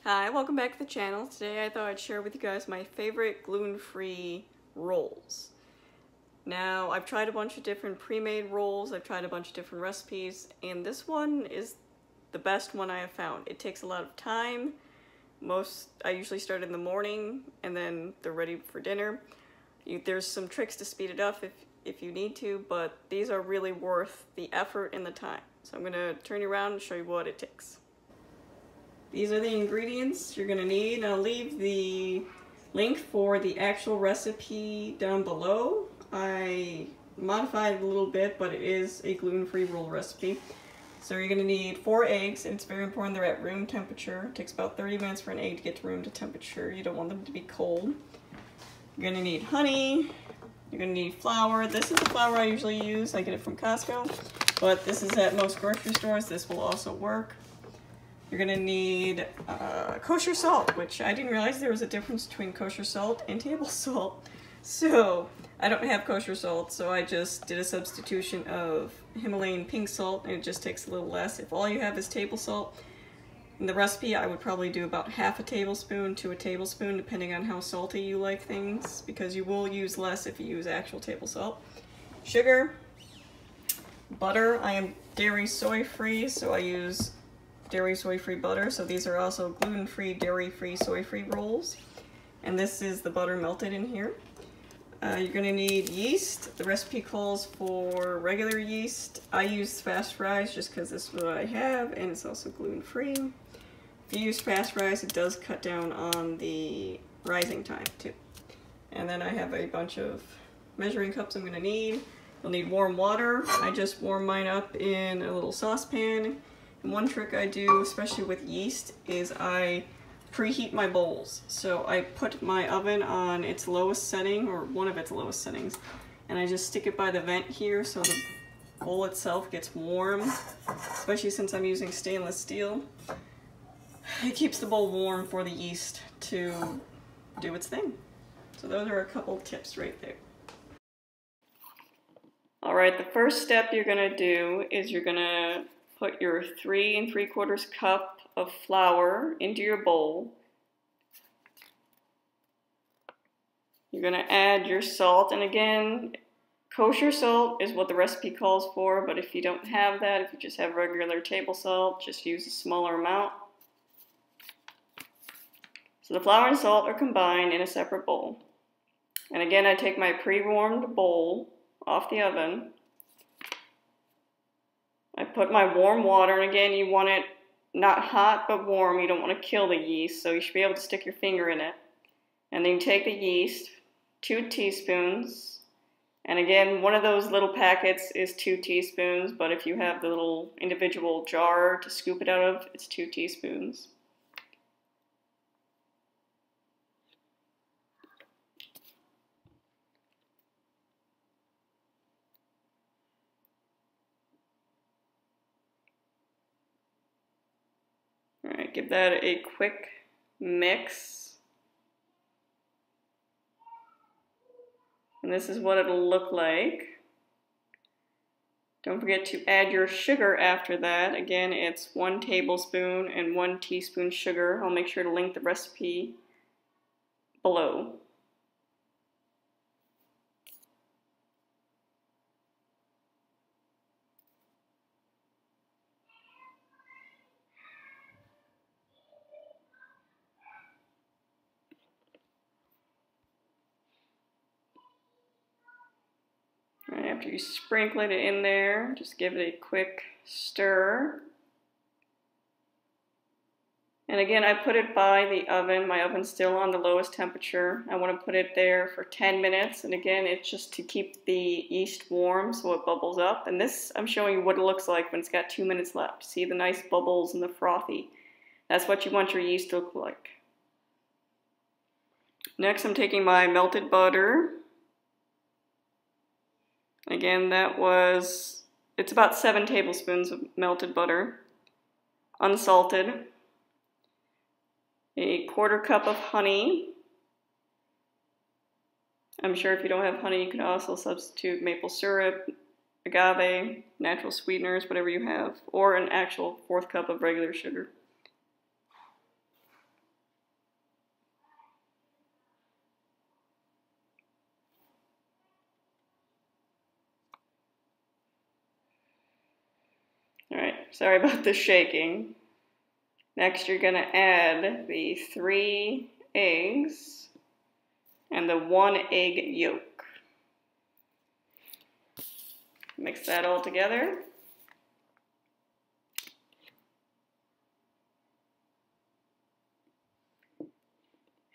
Hi, welcome back to the channel. Today I thought I'd share with you guys my favorite gluten-free rolls. Now, I've tried a bunch of different pre-made rolls, I've tried a bunch of different recipes, and this one is the best one I have found. It takes a lot of time. I usually start in the morning, and then they're ready for dinner. There's some tricks to speed it up if you need to, but these are really worth the effort and the time. So I'm going to turn you around and show you what it takes. These are the ingredients you're going to need, and I'll leave the link for the actual recipe down below. I modified it a little bit, but it is a gluten-free roll recipe. So you're going to need 4 eggs, and it's very important they're at room temperature. It takes about 30 minutes for an egg to get to room temperature. You don't want them to be cold. You're going to need honey. You're going to need flour. This is the flour I usually use. I get it from Costco, but this is at most grocery stores. This will also work. You're gonna need kosher salt, which I didn't realize there was a difference between kosher salt and table salt. So I don't have kosher salt, so I just did a substitution of Himalayan pink salt, and it just takes a little less. If all you have is table salt, in the recipe I would probably do about half a tablespoon to a tablespoon, depending on how salty you like things, because you will use less if you use actual table salt. Sugar, butter. I am dairy soy free, so I use dairy soy-free butter, so these are also gluten-free, dairy-free, soy-free rolls. And this is the butter melted in here. You're going to need yeast. The recipe calls for regular yeast. I use fast rise just because this is what I have, and it's also gluten-free. If you use fast rise, it does cut down on the rising time too. And then I have a bunch of measuring cups I'm going to need. You'll need warm water. I just warm mine up in a little saucepan. And one trick I do, especially with yeast, is I preheat my bowls. So I put my oven on its lowest setting, or one of its lowest settings, and I just stick it by the vent here so the bowl itself gets warm, especially since I'm using stainless steel. It keeps the bowl warm for the yeast to do its thing. So those are a couple tips right there. Alright, the first step you're going to do is you're going to put your 3 3/4 cup of flour into your bowl. You're going to add your salt, and again, kosher salt is what the recipe calls for, but if you don't have that, if you just have regular table salt, just use a smaller amount. So the flour and salt are combined in a separate bowl. And again, I take my pre-warmed bowl off the oven. I put my warm water, and again, you want it not hot but warm. You don't want to kill the yeast, so you should be able to stick your finger in it. And then you take the yeast, 2 teaspoons, and again, one of those little packets is 2 teaspoons, but if you have the little individual jar to scoop it out of, it's 2 teaspoons. Alright, give that a quick mix. And this is what it'll look like. Don't forget to add your sugar after that. Again, it's 1 tablespoon and 1 teaspoon sugar. I'll make sure to link the recipe below. Right, after you sprinkle it in there, just give it a quick stir. And again, I put it by the oven. My oven's still on the lowest temperature. I want to put it there for 10 minutes. And again, it's just to keep the yeast warm so it bubbles up. And this, I'm showing you what it looks like when it's got 2 minutes left. See the nice bubbles and the frothy? That's what you want your yeast to look like. Next, I'm taking my melted butter. Again, it's about 7 tablespoons of melted butter, unsalted. A 1/4 cup of honey. I'm sure if you don't have honey, you can also substitute maple syrup, agave, natural sweeteners, whatever you have, or an actual 1/4 cup of regular sugar. sorry about the shaking. Next, you're gonna add the 3 eggs and the 1 egg yolk. Mix that all together.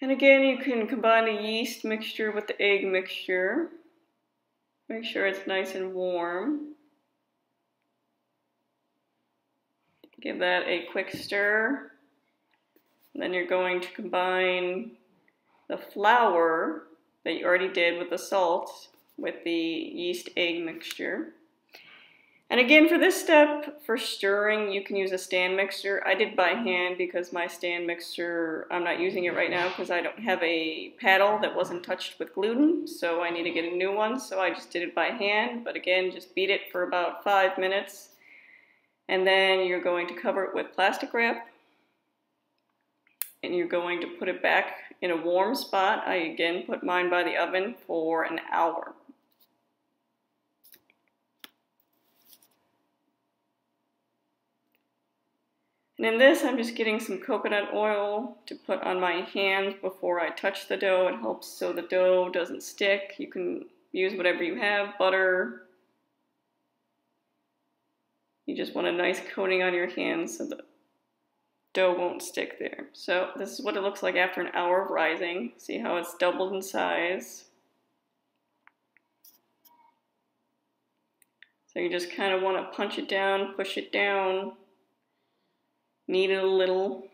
And again, you can combine the yeast mixture with the egg mixture. Make sure it's nice and warm. Give that a quick stir. And then you're going to combine the flour that you already did with the salt with the yeast egg mixture. And again, for this step, for stirring, you can use a stand mixer. I did by hand because my stand mixer, I'm not using it right now because I don't have a paddle that wasn't touched with gluten, so I need to get a new one, so I just did it by hand. But again, just beat it for about 5 minutes. And then you're going to cover it with plastic wrap. And you're going to put it back in a warm spot. I again put mine by the oven for an hour. And in this, I'm just getting some coconut oil to put on my hands before I touch the dough. It helps so the dough doesn't stick. You can use whatever you have, butter. You just want a nice coating on your hands so the dough won't stick there. So this is what it looks like after an hour of rising. See how it's doubled in size. So you just kind of want to punch it down, push it down. Knead it a little,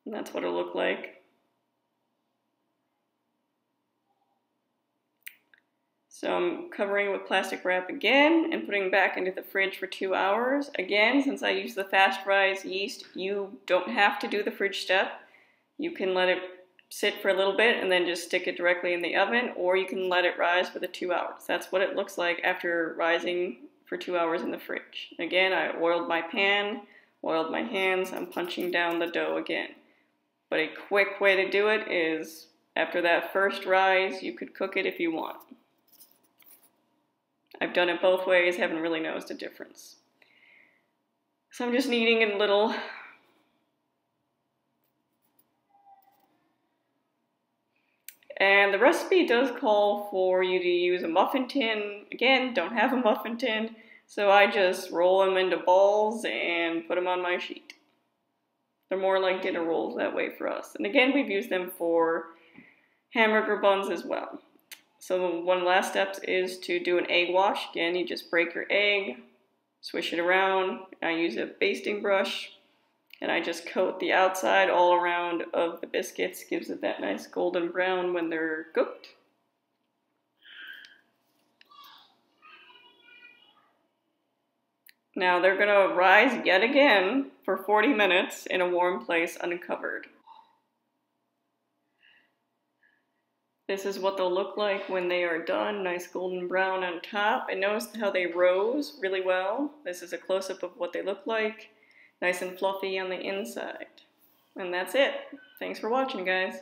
and that's what it'll look like. So I'm covering it with plastic wrap again and putting it back into the fridge for 2 hours. Again, since I use the fast rise yeast, you don't have to do the fridge step. You can let it sit for a little bit and then just stick it directly in the oven, or you can let it rise for the 2 hours. That's what it looks like after rising for 2 hours in the fridge. Again, I oiled my pan, oiled my hands, I'm punching down the dough again. But a quick way to do it is, after that first rise, you could cook it if you want. I've done it both ways, haven't really noticed a difference. So I'm just kneading it a little. And the recipe does call for you to use a muffin tin. Again, don't have a muffin tin, so I just roll them into balls and put them on my sheet. They're more like dinner rolls that way for us. And again, we've used them for hamburger buns as well. So one of the last steps is to do an egg wash. Again, you just break your egg, swish it around. I use a basting brush. And I just coat the outside all around of the biscuits, gives it that nice golden brown when they're cooked. Now they're gonna rise yet again for 40 minutes in a warm place uncovered. This is what they'll look like when they are done, nice golden brown on top. And notice how they rose really well. This is a close-up of what they look like. Nice and fluffy on the inside. And that's it. Thanks for watching, guys.